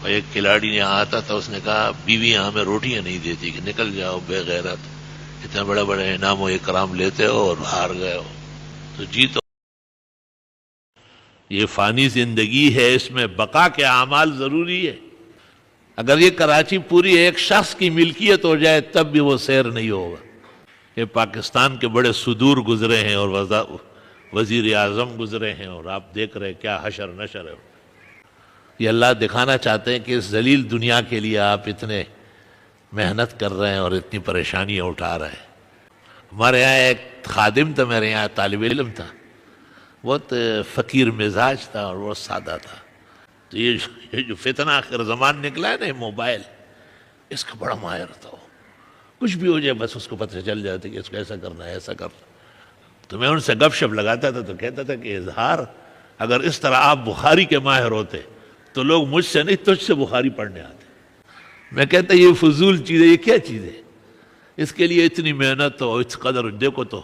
اور ایک کھلاڑی نے آتا تھا، اس نے کہا بیویاں ہمیں روٹیاں نہیں دیتی کہ نکل جاؤ بے غیرت، اتنے بڑے بڑے انعام و اکرام لیتے ہو اور ہار گئے ہو۔ تو جی تو یہ فانی زندگی ہے، اس میں بقا کے اعمال ضروری ہے۔ اگر یہ کراچی پوری ایک شخص کی ملکیت ہو جائے تب بھی وہ سیر نہیں ہوگا۔ یہ پاکستان کے بڑے صدور گزرے ہیں اور وزیر اعظم گزرے ہیں، اور آپ دیکھ رہے کیا حشر نشر ہے۔ یہ اللہ دکھانا چاہتے ہیں کہ اس ذلیل دنیا کے لیے آپ اتنے محنت کر رہے ہیں اور اتنی پریشانیاں اٹھا رہے ہیں۔ ہمارے یہاں ایک خادم تھا، میرے یہاں طالب علم تھا، بہت فقیر مزاج تھا اور وہ سادہ تھا۔ تو یہ جو فتنہ آخر زمان نکلا ہے نا موبائل، اس کا بڑا ماہر تھا۔ کچھ بھی ہو جائے بس اس کو پتہ چل جاتا کہ اس کو ایسا کرنا ہے ایسا کرنا۔ تو میں ان سے گپ شپ لگاتا تھا تو کہتا تھا کہ اظہار، اگر اس طرح آپ بخاری کے ماہر ہوتے تو لوگ مجھ سے نہیں تجھ سے بخاری پڑھنے آتے۔ میں کہتا یہ فضول چیز ہے، یہ کیا چیز ہے؟ اس کے لیے اتنی محنت ہو، اس قدر دیکھو تو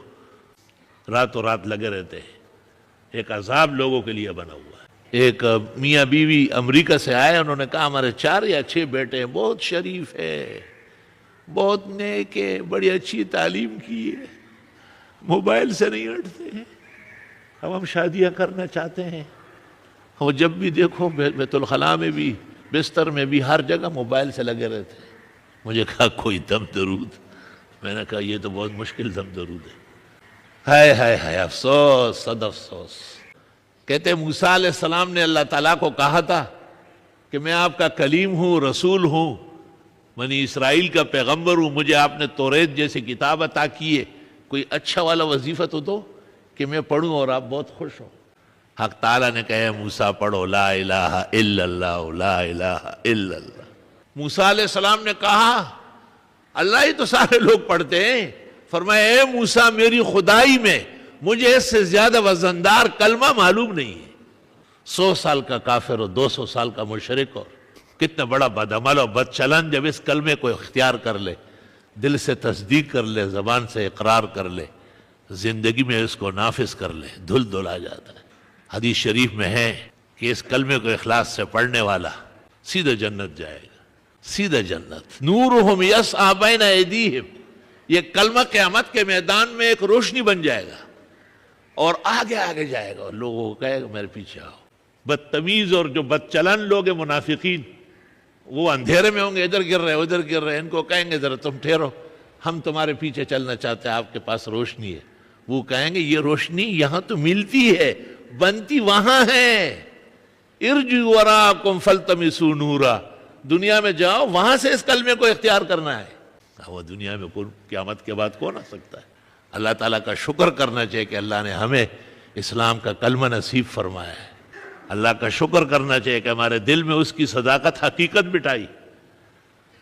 راتوں رات لگے رہتے ہیں۔ ایک عذاب لوگوں کے لیے بنا ہوا ہے۔ ایک میاں بیوی امریکہ سے آئے، انہوں نے کہا ہمارے 4 یا 6 بیٹے ہیں، بہت شریف ہے، بہت نیک ہے، بڑی اچھی تعلیم کی ہے، موبائل سے نہیں ہٹتے ہیں، اب ہم شادیاں کرنا چاہتے ہیں۔ اور جب بھی دیکھو بیت الخلاء میں بھی، بستر میں بھی، ہر جگہ موبائل سے لگے رہتے ہیں۔ مجھے کہا کوئی دم درود؟ میں نے کہا یہ تو بہت مشکل دم درود ہے۔ ہائے ہائے ہائے، افسوس صد افسوس۔ کہتے موسیٰ علیہ السلام نے اللہ تعالیٰ کو کہا تھا کہ میں آپ کا کلیم ہوں، رسول ہوں، بنی اسرائیل کا پیغمبر ہوں، مجھے آپ نے توریت جیسی کتاب عطا کی ہے، کوئی اچھا والا وظیفہ تو دو کہ میں پڑھوں اور آپ بہت خوش ہوں۔ حق تعالیٰ نے کہا موسیٰ پڑھو لا الہ الا اللہ، لا الہ الا اللہ۔ موسیٰ علیہ السلام نے کہا اللہ ہی تو سارے لوگ پڑھتے ہیں۔ فرمایا اے موسیٰ میری خدائی میں مجھے اس سے زیادہ وزندار کلمہ معلوم نہیں ہے۔ 100 سال کا کافر اور 200 سال کا مشرک اور کتنا بڑا بدعمل اور بد چلن جب اس کلمے کو اختیار کر لے، دل سے تصدیق کر لے، زبان سے اقرار کر لے، زندگی میں اس کو نافذ کر لے، دھل دھل آ جاتا ہے۔ حدیث شریف میں ہے کہ اس کلمے کو اخلاص سے پڑھنے والا سیدھا جنت جائے گا، سیدھا جنت۔ نورہم یسعی بین ایدیہم، یہ کلمہ قیامت کے میدان میں ایک روشنی بن جائے گا اور آگے آگے جائے گا اور لوگوں کو کہے گا میرے پیچھے آؤ۔ بدتمیز اور جو بد چلن لوگ ہیں منافقین، وہ اندھیرے میں ہوں گے، ادھر گر رہے ادھر گر رہے، ان کو کہیں گے ذرا تم ٹھہرو، ہم تمہارے پیچھے چلنا چاہتے ہیں، آپ کے پاس روشنی ہے۔ وہ کہیں گے یہ روشنی یہاں تو ملتی ہے، بنتی وہاں ہے۔ ارجعوا وراءکم فالتمسوا نورا، دنیا میں جاؤ وہاں سے اس کلمے کو اختیار کرنا ہے۔ وہ دنیا میں قیامت کے بعد کون آ سکتا ہے؟ اللہ تعالیٰ کا شکر کرنا چاہیے کہ اللہ نے ہمیں اسلام کا کلمہ نصیب فرمایا ہے۔ اللہ کا شکر کرنا چاہیے کہ ہمارے دل میں اس کی صداقت حقیقت بٹائی۔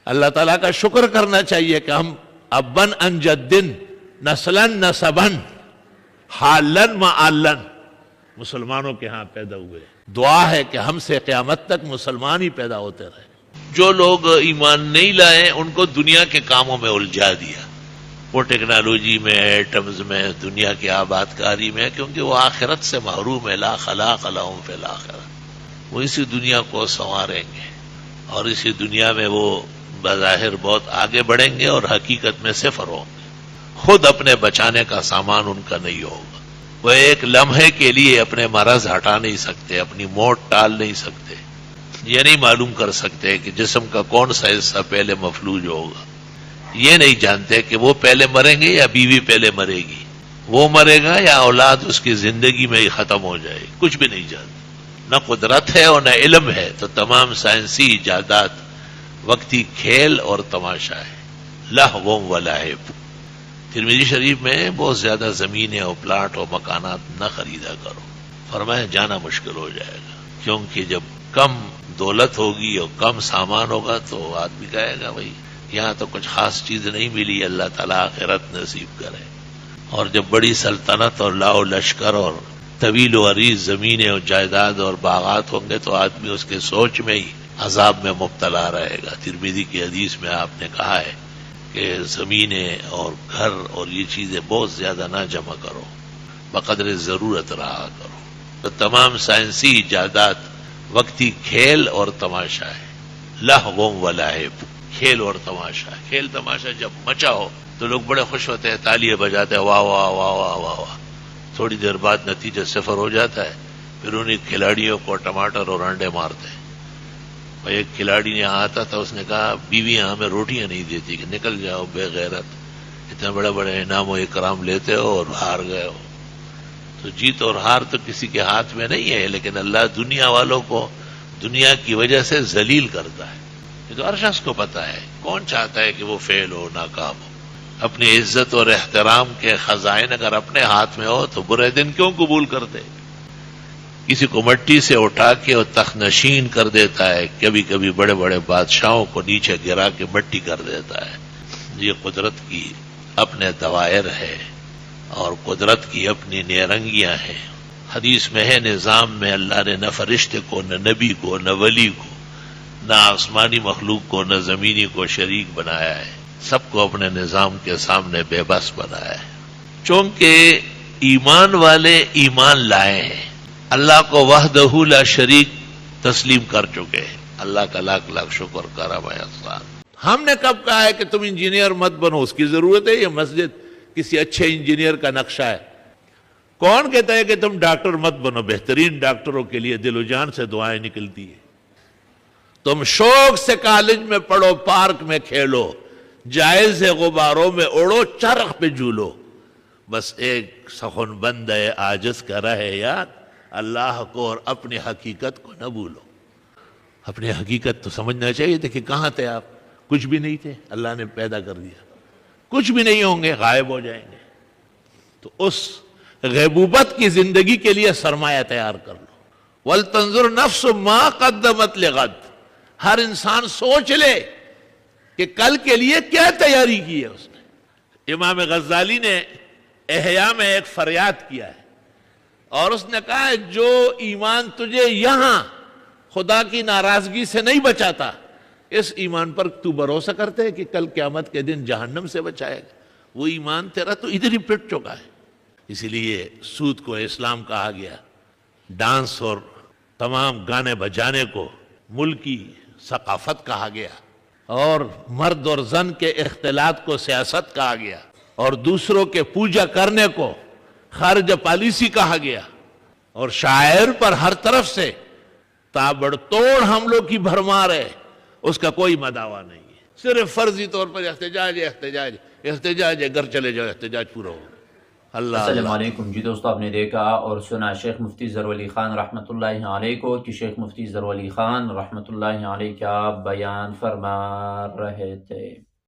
اللہ تعالیٰ کا شکر کرنا چاہیے کہ ہم ابن عن جدن، نسلن نسبن، حالن معالن مسلمانوں کے ہاں پیدا ہوئے۔ دعا ہے کہ ہم سے قیامت تک مسلمان ہی پیدا ہوتے رہے۔ جو لوگ ایمان نہیں لائے ان کو دنیا کے کاموں میں الجھا دیا، وہ ٹیکنالوجی میں، ایٹمز میں، دنیا کی آباد کاری میں، کیونکہ وہ آخرت سے محروم ہے۔ لا خلاق لہم فی الآخرہ، وہ اسی دنیا کو سنواریں گے اور اسی دنیا میں وہ بظاہر بہت آگے بڑھیں گے اور حقیقت میں صفر ہوں گے۔ خود اپنے بچانے کا سامان ان کا نہیں ہوگا۔ وہ ایک لمحے کے لیے اپنے مرض ہٹا نہیں سکتے، اپنی موت ٹال نہیں سکتے، یہ نہیں معلوم کر سکتے کہ جسم کا کون سا حصہ پہلے مفلوج ہوگا، یہ نہیں جانتے کہ وہ پہلے مریں گے یا بیوی پہلے مرے گی، وہ مرے گا یا اولاد اس کی زندگی میں ہی ختم ہو جائے گی، کچھ بھی نہیں جانتے۔ نہ قدرت ہے اور نہ علم ہے، تو تمام سائنسی ایجادات وقتی کھیل اور تماشا ہے۔ لہو و لعب۔ ترمذی شریف میں بہت زیادہ زمینیں اور پلاٹ اور مکانات نہ خریدا کرو، فرمایا جانا مشکل ہو جائے گا، کیونکہ جب کم دولت ہوگی اور کم سامان ہوگا تو آدمی کہے گا بھائی یہاں تو کچھ خاص چیز نہیں ملی، اللہ تعالیٰ آخرت نصیب کرے۔ اور جب بڑی سلطنت اور لاؤ لشکر اور طویل و عریض زمینیں اور جائیداد اور باغات ہوں گے تو آدمی اس کے سوچ میں ہی عذاب میں مبتلا رہے گا۔ ترمذی کی حدیث میں آپ نے کہا ہے کہ زمینیں اور گھر اور یہ چیزیں بہت زیادہ نہ جمع کرو، بقدر ضرورت رہا کرو۔ تو تمام سائنسی ایجادات وقتی کھیل اور تماشا ہے۔ لہو و لعب، کھیل اور تماشا. کھیل تماشا جب مچا ہو تو لوگ بڑے خوش ہوتے ہیں، تالیاں بجاتے ہیں، واہ واہ واہ واہ واہ واہ. تھوڑی دیر بعد نتیجہ صفر ہو جاتا ہے، پھر انہیں کھلاڑیوں کو ٹماٹر اور انڈے مارتے ہیں. اور ایک کھلاڑی نے آتا تھا، اس نے کہا بیویاں ہمیں روٹیاں نہیں دیتی کہ نکل جاؤ بے غیرت، اتنے بڑے بڑے انعام و اکرام لیتے ہو اور ہار گئے ہو. تو جیت اور ہار تو کسی کے ہاتھ میں نہیں ہے، لیکن اللہ دنیا والوں کو دنیا کی وجہ سے ذلیل کرتا ہے. یہ تو ہر شخص کو پتا ہے. کون چاہتا ہے کہ وہ فیل ہو، ناکام ہو؟ اپنی عزت اور احترام کے خزائن اگر اپنے ہاتھ میں ہو تو برے دن کیوں قبول کرتے؟ کسی کو مٹی سے اٹھا کے اور تخنشین کر دیتا ہے، کبھی کبھی بڑے بڑے بادشاہوں کو نیچے گرا کے مٹی کر دیتا ہے. یہ قدرت کی اپنے دوائر ہے اور قدرت کی اپنی نیرنگیاں ہیں. حدیث میں ہے، نظام میں اللہ نے نہ فرشتے کو، نہ نبی کو، نہ ولی کو، نہ آسمانی مخلوق کو، نہ زمینی کو شریک بنایا ہے. سب کو اپنے نظام کے سامنے بے بس بنایا ہے. چونکہ ایمان والے ایمان لائے ہیں، اللہ کو وحدہ لا شریک تسلیم کر چکے ہیں. اللہ کا لاکھ لاکھ شکر، کرم ہے، احسان. ہم نے کب کہا ہے کہ تم انجینئر مت بنو؟ اس کی ضرورت ہے؟ یہ مسجد کسی اچھے انجینئر کا نقشہ ہے. کون کہتا ہے کہ تم ڈاکٹر مت بنو؟ بہترین ڈاکٹروں کے لیے دل و جان سے دعائیں نکلتی ہیں. تم شوق سے کالج میں پڑھو، پارک میں کھیلو، جائز غباروں میں اڑو، چرخ پہ جھولو، بس ایک سخن بند ہے عاجز کا رہے یاد، اللہ کو اور اپنی حقیقت کو نہ بھولو. اپنی حقیقت تو سمجھنا چاہیے تھا کہ کہاں تھے آپ؟ کچھ بھی نہیں تھے، اللہ نے پیدا کر دیا. کچھ بھی نہیں ہوں گے، غائب ہو جائیں گے. تو اس غیبوبت کی زندگی کے لیے سرمایہ تیار کر لو. وَلْتَنْظُرْ نَفْسُ مَا قَدَّمَتْ لِغَدٍ. ہر انسان سوچ لے کہ کل کے لیے کیا تیاری کی ہے اس نے. امام غزالی نے احیاء میں ایک فریاد کیا ہے اور اس نے کہا ہے جو ایمان تجھے یہاں خدا کی ناراضگی سے نہیں بچاتا، اس ایمان پر تو بھروسہ کرتے ہے کہ کل قیامت کے دن جہنم سے بچائے گا؟ وہ ایمان تیرا تو ادھر ہی پٹ چکا ہے. اسی لیے سود کو اسلام کہا گیا، ڈانس اور تمام گانے بجانے کو ملکی ثقافت کہا گیا، اور مرد اور زن کے اختلاط کو سیاست کہا گیا، اور دوسروں کے پوجا کرنے کو خارجہ پالیسی کہا گیا، اور شاعر پر ہر طرف سے تابڑ توڑ حملوں کی بھرمار ہے. اس کا کوئی مداوا نہیں ہے، صرف فرضی طور پر احتجاج ہے، احتجاج احتجاج ہے. گھر چلے جاؤ، احتجاج پورا ہو. السلام علیکم. جی دوستو، آپ نے دیکھا اور سنا شیخ مفتی ظہور علی خان رحمۃ اللہ علیہ کو کہ شیخ مفتی ظہور علی خان رحمۃ اللہ علیہ کیا بیان فرما رہے تھے.